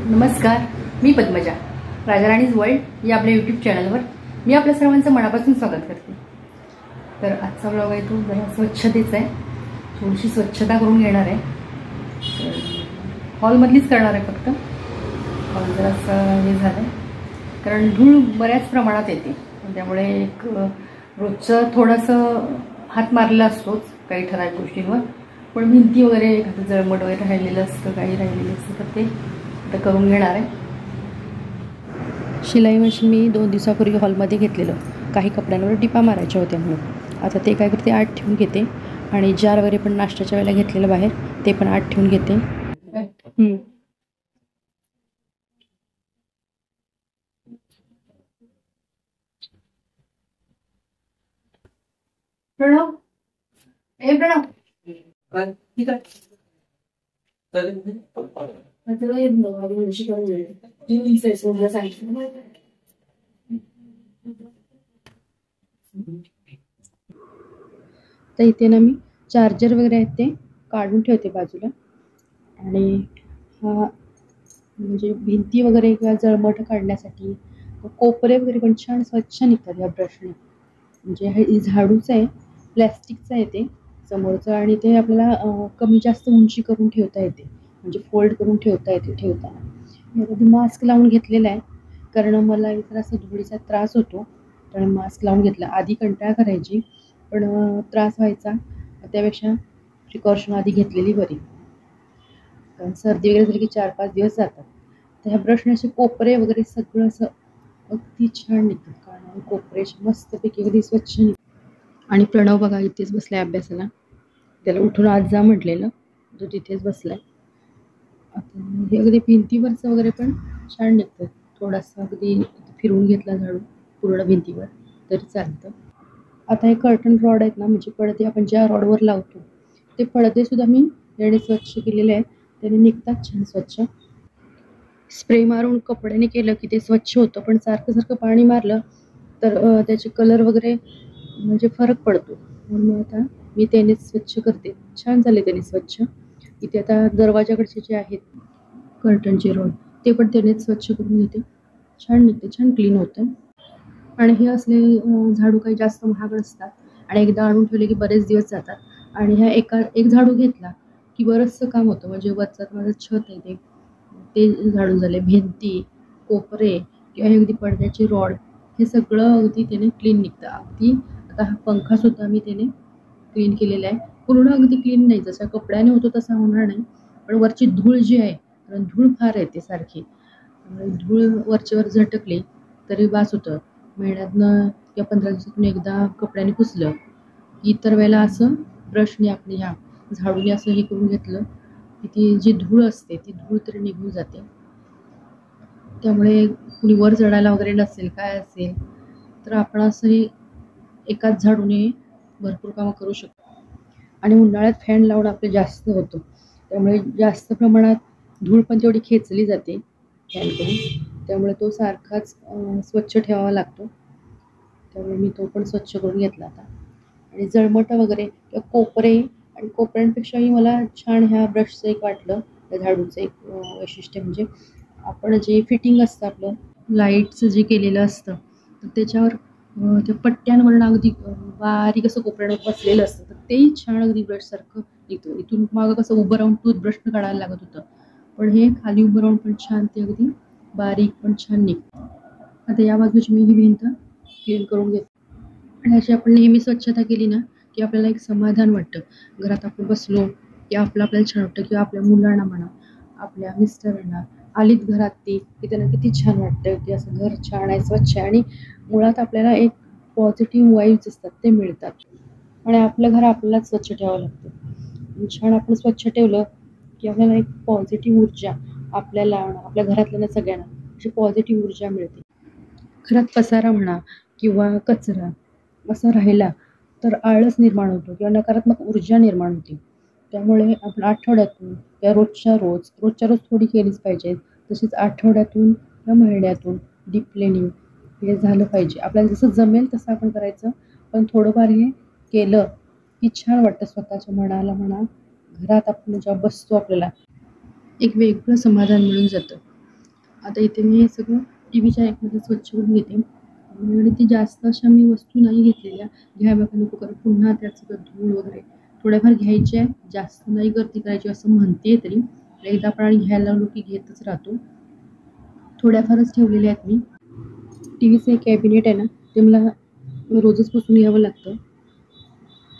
नमस्कार, मी पद्मजा. राजाराणीज वर्ल्ड या आपल्या यूट्यूब चॅनलवर मी आपल्या सर्वांचं मनापासून स्वागत करते. तर आजचा ब्लॉग आहे तो जरा स्वच्छतेचा आहे. थोडीशी स्वच्छता करून घेणार आहे. हॉलमधलीच करणार आहे. फक्त हॉल जरासं हे झालं आहे कारण धूळ बऱ्याच प्रमाणात येते. त्यामुळे एक रोजचं थोडंसं हात मारलेला असतोच काही ठराविक गोष्टींवर, पण भिंती वगैरे एखादं जळमट वगैरे राहिलेलं असतं, काही राहिलेलं असतं, तर ते आता करून घेणार आहे. शिलाई मशीन मी 2 दिवसापूर्वी हॉलमध्ये घेतलेलं. काही कपड्यांवर टिपा मारायच्या होत्या म्हणून आता ते काय करते, आत ठेवून घेते. आणि जार वगैरे पण नाश्त्याच्या वेळेला घेतलेलं बाहेर, ते पण आत ठेवून घेते. प्रणव, ए प्रणव, ठीक आहे. तर इथे ना मी चार्जर वगैरे आहेत ते काढून ठेवते बाजूला. आणि हा म्हणजे भिंती वगैरे किंवा जळमट काढण्यासाठी कोपरे वगैरे पण छान स्वच्छ निघतात या ब्रशने. म्हणजे हे झाडूचं आहे, प्लॅस्टिकचं आहे ते समोरचं, आणि ते आपल्याला कमी जास्त उंची करून ठेवता येते, म्हणजे फोल्ड करून ठेवता येते. ठेवताना मी आधी मास्क लावून घेतलेला आहे कारण मला जरासा धुळीचा त्रास होतो, तर मास्क लावून घेतला. आधी कंटाळा करायची, पण त्रास व्हायचा, त्यापेक्षा प्रिकॉशन आधी घेतलेली बरी. कारण सर्दी वगैरे झाली की 4-5 दिवस जातात. तर ह्या ब्रशने असे कोपरे वगैरे सगळं असं अगदी छान निघतात. कारण कोपरे मस्तपैकी अगदी स्वच्छ निघतात. आणि प्रणव बघा इथेच बसलाय अभ्यासाला. त्याला उठून आज जा म्हटलेलं, तो तिथेच बसलाय. आता हे अगदी भिंतीवरचं वगैरे पण छान निघतं. थोडासा अगदी फिरवून घेतला झाडू पूर्ण भिंतीवर तरी चालतं. आता हे कर्टन रॉड आहेत ना, म्हणजे पडदे आपण ज्या रॉडवर लावतो ते पडदे सुद्धा मी याने स्वच्छ केलेले आहेत. त्याने निघतात छान स्वच्छ. स्प्रे मारून कपड्याने केलं की ते स्वच्छ होतं, पण सारखं सारखं पाणी मारलं तर त्याचे कलर वगैरे म्हणजे फरक पडतो. म्हणून आता मी त्यानेच स्वच्छ करते. छान झाले त्याने स्वच्छ. इथे आता दरवाजाकडचे जे आहेत कर्टनचे रॉड ते पण त्यानेच स्वच्छ करून घेते. छान निघते, छान क्लीन होतं. आणि हे असले झाडू काही जास्त महाग नसतात आणि एकदा आणून ठेवले की बरेच दिवस जातात. आणि ह्या एक झाडू घेतला की बरंचसं काम होतं. म्हणजे वरचं माझं छत आहे ते झाडून झाले, भिंती, कोपरे किंवा हे अगदी पडद्याचे रॉड, हे सगळं अगदी त्याने क्लीन निघतं. अगदी आता हा पंखासुद्धा मी त्याने क्लीन केलेला आहे. पूर्ण अगदी क्लीन नाही, जसा कपड्याने होतो तसा होणार नाही, पण वरची धूळ जी आहे, कारण धूळ फार येते सारखी, धूळ वरच्यावर झटकली तरी बास होतं. महिन्यातनं किंवा 15 दिवसातून एकदा कपड्याने पुसलं. इतर वेळेला असं ब्रशने आपली ह्या झाडूने असं हे करून घेतलं की ती जी धूळ असते ती धूळ तरी निघून जाते. त्यामुळे कुणी वर चढायला वगैरे नसेल, काय असेल, तर आपण असं हे एकाच झाडूने भरपूर कामं करू शकतो. आणि उन्हाळ्यात फॅन लावून आपले जास्त होतं, त्यामुळे जास्त प्रमाणात धूळ पण तेवढी खेचली जाते फॅनकडून. त्यामुळे तो सारखाच स्वच्छ ठेवावा लागतो. त्यामुळे मी तो पण स्वच्छ करून घेतला आता. आणि जळमटं वगैरे किंवा कोपरे, आणि कोपऱ्यांपेक्षाही मला छान ह्या ब्रशचं एक वाटलं, त्या झाडूचं एक वैशिष्ट्य म्हणजे आपण जे फिटिंग असतं आपलं लाईटचं जे केलेलं असतं, तर त्याच्यावर त्या पट्ट्यांवरनं अगदी बारीक असं कोपऱ्यावर बसलेलं असतं, तर तेही छान अगदी ब्रशसारखं निघतं. इथून मागं कसं उभं राहून टूथब्रशनं काढायला लागत होतं, पण हे खाली उभं राहून पण छान ते अगदी बारीक पण छान निघतं. आता या बाजूची मी ही भिंत क्लीन करून घेते. आणि अशी आपण नेहमी स्वच्छता केली ना की आपल्याला एक समाधान वाटतं. घरात आपण बसलो की आपल्याला छान वाटतं, किंवा आपल्या मुलांना म्हणा, आपल्या मिस्टरांना आलीत घरात ती की त्यांना किती छान वाटतं की असं घर छान आहे, स्वच्छ आहे. आणि मुळात आपल्याला एक पॉझिटिव्ह वाईब्स असतात ते मिळतात. आणि आपलं घर आपल्यालाच स्वच्छ ठेवावं लागतं. छान आपण स्वच्छ ठेवलं की आपल्याला एक पॉझिटिव्ह ऊर्जा आपल्याला, आपल्या घरातल्या सगळ्यांना अशी पॉझिटिव्ह ऊर्जा मिळते. घरात पसारा म्हणा किंवा कचरा असा राहिला तर आळस निर्माण होतो किंवा नकारात्मक ऊर्जा निर्माण होते. त्यामुळे आपण आठवड्यातून किंवा रोजच्या रोज थोडी केलीच पाहिजे. तशीच आठवड्यातून किंवा महिन्यातून डीप क्लिनिंग हे झालं पाहिजे. आपल्याला जसं जमेल तसं आपण करायचं, पण थोडंफार हे केलं की छान वाटतं स्वतःच्या मनाला म्हणा. घरात आपण जेव्हा बसतो आपल्याला एक वेगळं समाधान मिळून जातं. आता इथे मी हे सगळं टीव्हीच्या रॅकमध्ये स्वच्छ करून घेते आणि ती जास्त अशा मी वस्तू नाही घेतलेल्या, घ्याव्या का नको कारण पुन्हा त्यात सगळं धूळ वगैरे थोड्याफार घ्यायच्या आहे, जास्त नाही गर्दी करायची असं म्हणते तरी. एकदा आपण आणि घ्यायला लागलो की घेतच राहतो. थोड्याफारच ठेवलेल्या आहेत मी. टीव्हीचं एक कॅबिनेट आहे ना, ते मला रोजच पुसून घ्यावं लागतं.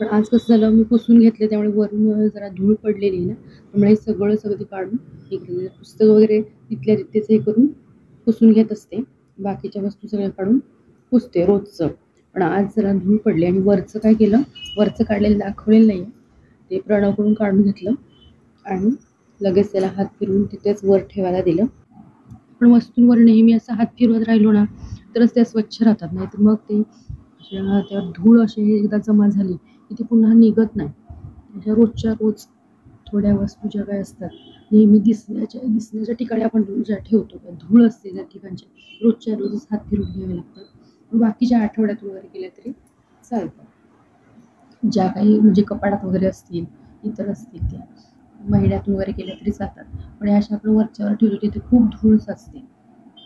पण आज कसं झालं, मी पुसून घेतले त्यामुळे वरून जरा धूळ पडलेली आहे ना, त्यामुळे सगळं ते काढून हे केलं. पुस्तकं वगैरे तिथल्या तिथेच हे करून पुसून घेत असते. बाकीच्या वस्तू सगळ्या काढून पुसते रोजचं. पण आज जरा धूळ पडली आणि वरचं काय केलं, वरचं काढलेलं दाखवलेलं नाही आहे. ते प्रणवकडून काढून घेतलं आणि लगेच त्याला हात फिरवून तिथेच वर ठेवायला दिलं. पण वस्तूंवर नेहमी असा हात फिरवत राहिलो ना, तरच त्या स्वच्छ राहतात. नाहीतर मग ते त्यावर धूळ अशी एकदा जमा झाली की ती पुन्हा निघत नाही. म्हणजे रोजच्या रोज थोड्या वस्तू ज्या काही असतात नेहमी दिसण्याच्या ठिकाणी आपण ज्या ठेवतो त्या धूळ असते त्या ठिकाणच्या, रोजच्या रोजच हात फिरून घ्यावे लागतात. बाकीच्या आठवड्यात वगैरे केल्या तरी चालतं. ज्या काही म्हणजे कपाटात वगैरे असतील, इतर असतील त्या महिन्यातून वगैरे केल्या तरी चालतात. पण अशा आपण वरच्यावर ठेवतो तिथे खूप धूळ साचते.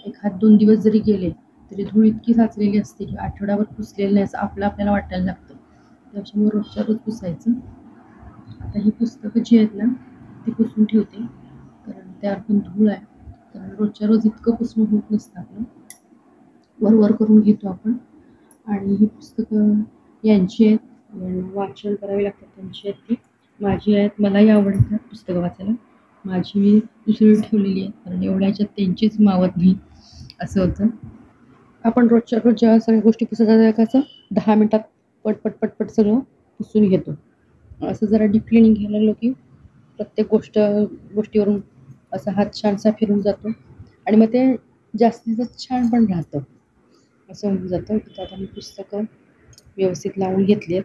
1-2 दिवस जरी गेले तरी धूळ इतकी साचलेली असते की आठवड्यावर पुसलेलं नाही असं आपल्याला वाटायला लागतं. त्याच्यामुळे रोजच्या रोज पुसायचं. आता ही पुस्तकं जी आहेत ना ती पुसून ठेवते कारण त्यावर पण धूळ आहे. कारण रोजच्या रोज इतकं पुसणं होत नसतं आपलं, वर करून घेतो आपण. आणि ही पुस्तकं यांची आहेत, वाचन करावी लागतात त्यांची आहेत, ती माझी आहेत. मलाही आवडतात पुस्तकं वाचायला. माझी मी दुसरी ठेवलेली आहेत कारण एवढ्या ह्याच्यात त्यांचीच मावत नाही असं होतं. आपण रोजच्या रोज जेव्हा सगळ्या गोष्टी पुसत कसं 10 मिनिटात पटपट सगळं पुसून घेतो. असं जरा डीप क्लिनिंग घ्यायला लागलो की प्रत्येक गोष्टीवरून असा हात छानसा फिरून जातो आणि मग ते जास्तीचं छान पण राहतं असं होऊन जातं. तिथं आता मी पुस्तकं व्यवस्थित लावून घेतली आहेत.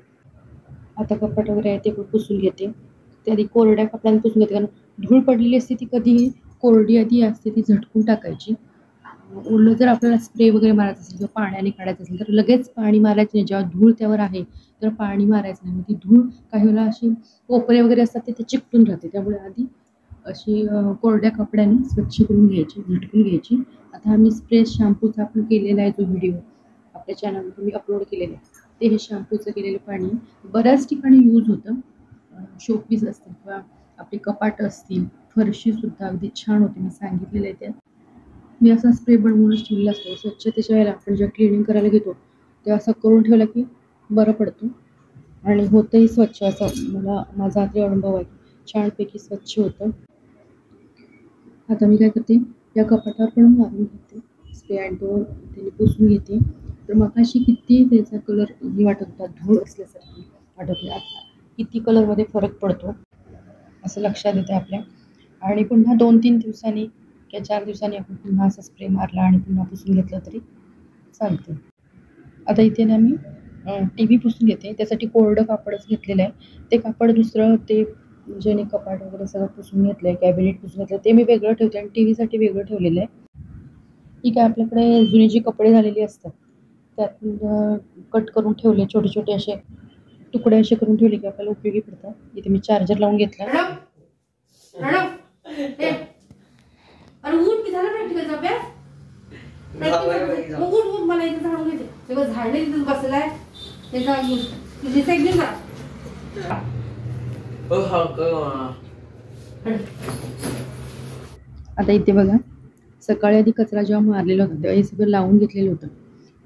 आता कपाट वगैरे आहे ते पण पुसून घेते. ते आधी कोरड्या कपड्याने पुसून घेते कारण धूळ पडलेली असते ती कधीही कोरडी आधी असते ती झटकून टाकायची. ओलं जर आपल्याला स्प्रे वगैरे मारायचं असेल किंवा पाण्याने काढायचं असेल तर लगेच पाणी मारायचं नाही. जेव्हा धूळ त्यावर आहे तर पाणी मारायचं नाही. मग ती धूळ काही वेळेला अशी कोपरे वगैरे असतात ते चिकटून राहते. त्यामुळे आधी अशी कोरड्या कपड्याने स्वच्छ करून घ्यायची, झटकून घ्यायची. आता आम्ही स्प्रे शॅम्पूचा आपण केलेला आहे जो व्हिडिओ आपल्या चॅनलवर मी अपलोड केलेला आहे, ते हे शॅम्पूचं केलेलं पाणी बऱ्याच ठिकाणी यूज होतं. शोपीस असतील किंवा आपली कपाटं असतील, फरशीसुद्धा अगदी छान होते. मी सांगितलेलं आहे त्यात. मी असा स्प्रे बनवूनच ठेवलेला असतो. स्वच्छतेच्या वेळेला आपण जेव्हा क्लिनिंग करायला घेतो तेव्हा असं करून ठेवलं की बरं पडतं आणि होतंही स्वच्छ. असं माझा तरी अनुभव आहे की छानपैकी स्वच्छ होतं. आता मी काय करते, या कपाटावर पण मारून घेते स्प्रे आणि तो त्याने पुसून घेते. तर मगाशी किती त्याचा कलर हे वाटत होता, धूळ असल्यासारखी वाटत होती. आता किती कलरमध्ये फरक पडतो असं लक्षात येतं आपल्या. आणि पुन्हा 2-3 दिवसांनी किंवा 4 दिवसांनी आपण पुन्हा असा स्प्रे मारला आणि पुन्हा पुसून घेतलं तरी चालतं. आता इथे ना मी टी व्ही पुसून घेते. त्यासाठी कोरडं कापडच घेतलेलं आहे. ते कापड दुसरं ते ज्याने कपाट वगैरे सगळं पुसून घेतलं आहे, कॅबिनेट पुसून घेतलं ते मी वेगळं ठेवते आणि टी व्हीसाठी वेगळं ठेवलेलं आहे. ठीक आहे. आपल्याकडे जुनी जी कपडे झालेली असतात त्यातून कट करून ठेवले, छोटे छोटे असे तुकडे असे करून ठेवले की आपल्याला उपयोगी पडतात. इथे मी चार्जर लावून घेतला. अरे ऊठ की झालं प्रॅक्टिकलचा अभ्यास. मग ऊठ मला इथे झाडून घेते. तेव्हा झाडणे तिथून बसलाय त्याचा तुझी साईड घेऊन जा. आता इथे बघा, सकाळी आधी कचरा जेव्हा मारलेला होता तेव्हा हे सगळं लावून घेतलेलं होतं.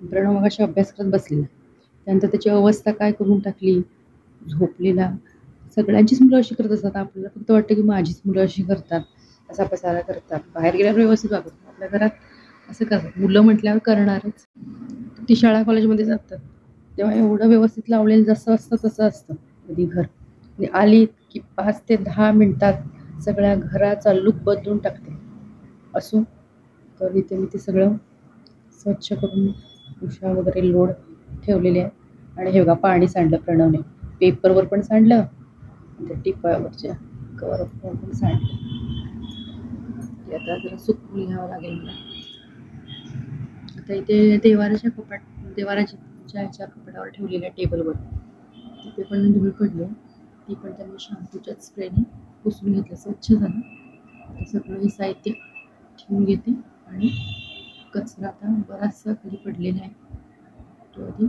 प्रणव मगाशी अभ्यास करत बसलेला. त्यानंतर त्याची अवस्था काय करून टाकली, झोपलेला. सगळ्यांचीच मुलं अशी करत असतात. आपल्याला फक्त वाटतं की माझीच मुलं अशी करतात, असा पसारा करतात. बाहेर गेल्यावर व्यवस्थित वागतात, आपल्या घरात असं करतात. मुलं म्हटल्यावर करणारच. ती शाळा कॉलेजमध्ये जातात तेव्हा एवढं व्यवस्थित लावलेलं जसं असतं तसं असतं कधी घर. आणि आली की 5 ते 10 मिनिटात सगळ्या घराचा लूक बदलून टाकते. असो तर इथे मी ते सगळं स्वच्छ करून उशा वगैरे लोड ठेवलेले आहे. आणि हे बघा पाणी सांडलं प्रणवने, पेपरवर पण सांडलं, त्या टिपावरच्या कवरवर पण सांडलं. ते आता जरा सुकवून घ्यावं लागेल मला. आता इथे देवाऱ्याच्या ह्याच्या कपाटावर ठेवलेल्या टेबलवर तिथे पण धूळ पडली. ती पण त्यांनी शॅम्पूच्याच स्प्रेने पुसून घेतलं, स्वच्छ झालं. आता सगळं हे साहित्य ठेवून घेते आणि कचरा आता बराचसा खाली पडलेला आहे, तो आधी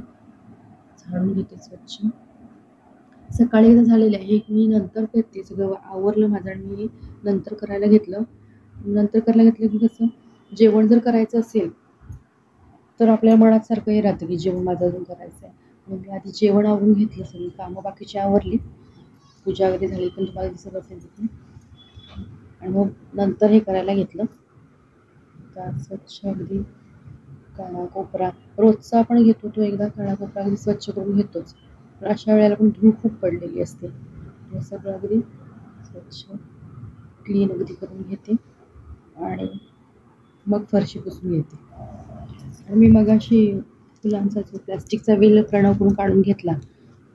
झाडून घेते स्वच्छ. सकाळी एकदा झालेलं आहे, एक मी नंतर करते, सगळं आवरलं माझं आणि मी नंतर करायला घेतलं. नंतर करायला घेतलं की कसं, जेवण जर करायचं असेल तर आपल्या मनात सारखं हे राहतं की जेवण माझं अजून करायचं आहे. मग मी आधी जेवण आवरून घेतलं, सगळी कामं बाकीची आवरली, पूजा वगैरे झाली पण तुम्हाला दिसत असेल तिथे. आणि मग नंतर हे करायला घेतलं. तर स्वच्छ अगदी कानाकोपरा रोजचा आपण घेतो तो एकदा कानाकोपरा अगदी स्वच्छ करून घेतोच, पण अशा वेळेला पण धूळ खूप पडलेली असते. हे सगळं अगदी स्वच्छ क्लीन अगदी करून घेते आणि मग फरशी पुसून घेते. आणि मी मगाशी फुलांचा जो प्लॅस्टिकचा वेल करून काढून घेतला,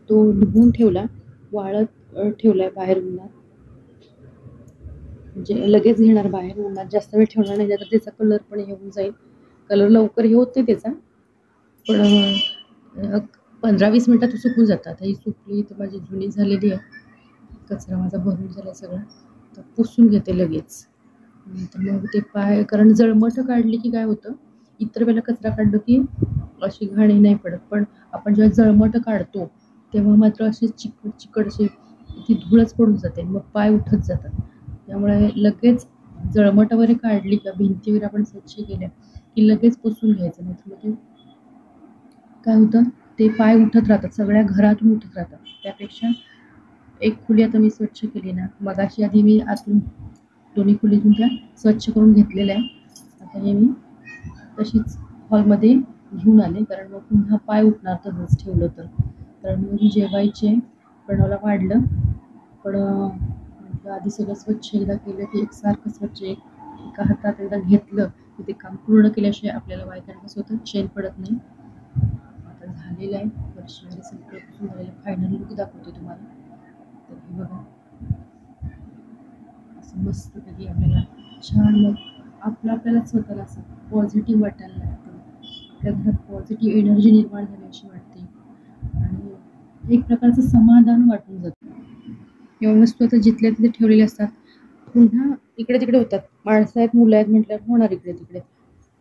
तो धुवून ठेवला, वाळत ठेवला बाहेर उन्हात, म्हणजे लगेच घेणार बाहेर, उन्हात जास्त वेळ ठेवणार नाही, तर त्याचा कलर पण हे होऊन जाईल. कलर लवकर हे होत नाही त्याचा, पण 15-20 मिनटात सुकून जातात. ही सुकली तर माझी जुनी झालेली आहे, कचरा माझा भरून झाला सगळा, तर पुसून घेते लगेच. तर मग ते पाय, कारण जळमट काढली की काय होतं, इतर वेळेला कचरा काढलं की अशी घाणी नाही पडत, पण आपण जेव्हा जळमट काढतो तेव्हा मात्र अशी चिकट चिकट अशी ती धूळच पडून जाते, मग पाय उठत जातात. त्यामुळे लगेच जळमट वगैरे काढली का, भिंती वगैरे आपण स्वच्छ केल्या की लगेच पुसून घ्यायचं, नाही तर मग ते काय होतं, ते पाय उठत राहतात, सगळ्या घरातून उठत राहतात. त्यापेक्षा एक खोली आता मी स्वच्छ केली ना, मगाशी आधी मी आतून दोन्ही खोलीतून त्या स्वच्छ करून घेतलेल्या आहे. आता हे मी तशीच हॉलमध्ये घेऊन आले, कारण मग पुन्हा पाय उठणार तसंच ठेवलं तर. कारण मी जेवायचे पण मला वाढलं, पण आधी सगळं स्वच्छ एकदा केलं की एकसारखं स्वच्छ एका हातात एकदा घेतलं की ते काम पूर्ण केल्याशिवाय आपल्याला वाईट कसं होतं, चैन पडत नाही. आता झालेलं आहे, फरशी वगैरे सगळं पुसून झालेलं. फायनल लुक दाखवते तुम्हाला. तर हे बघा, असं मस्तपैकी आपल्याला छान, मग आपल्याला स्वतःला असं पॉझिटिव्ह वाटायला लागतं, आपल्या घरात पॉझिटिव्ह एनर्जी निर्माण झाली अशी वाटते आणि एक प्रकारचं समाधान वाटून जातं. एवढं वस्तू आता जिथल्या तिथे ठेवलेले असतात, पुन्हा इकडे तिकडे होतात. माणसं आहेत, मुलं आहेत म्हटल्यावर होणार इकडे तिकडे,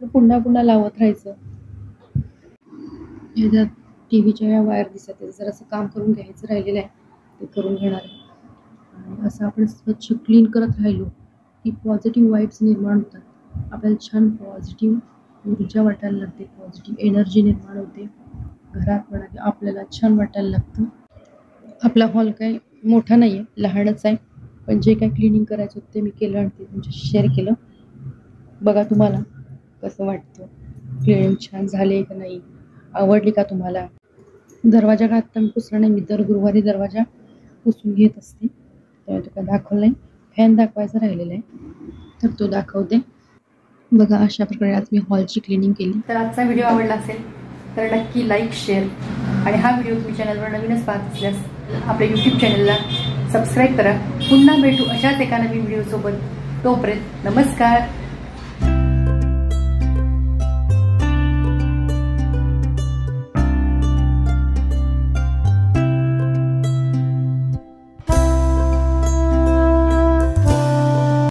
पुन्हा पुन्हा लावत राहायचं. ह्याच्यात टी व्हीच्या या वायर दिसतात, त्याचं जरासं काम करून घ्यायचं राहिलेलं आहे, ते करून घेणार आहे. आणि असं आपण स्वच्छ क्लीन करत राहिलो की पॉझिटिव्ह वाईब्स निर्माण होतात, आपल्याला छान पॉझिटिव्ह ऊर्जा वाटायला लागते, पॉझिटिव्ह एनर्जी निर्माण होते घरात, पण आपल्याला छान वाटायला लागतं. आपला हॉल काही मोठा नाही आहे, लहानच आहे, पण जे काही क्लिनिंग करायचं होतं ते मी केलं आणि ते तुमच्याशी शेअर केलं. बघा तुम्हाला कसं वाटतं, क्लिनिंग छान झाले का नाही, आवडली का तुम्हाला. दरवाजा का आत्ता मी पुसला नाही, मी दर गुरुवारी दरवाजा पुसून घेत असते, त्यामुळे तो काय दाखवलं नाही. फॅन दाखवायचा राहिलेला आहे तर तो दाखवते. बघा अशा प्रकारे आज मी हॉलची क्लिनिंग केली. तर आजचा व्हिडिओ आवडला असेल तर नक्की लाईक, शेअर, आणि हा व्हिडिओ तुम्ही चॅनलवर नवीनच पाहत असल्यास आपल्या यूट्यूब चॅनलला सबस्क्राईब करा. पुन्हा भेटू अशाच एका नवीन व्हिडिओसोबत. तोपर्यंत नमस्कार.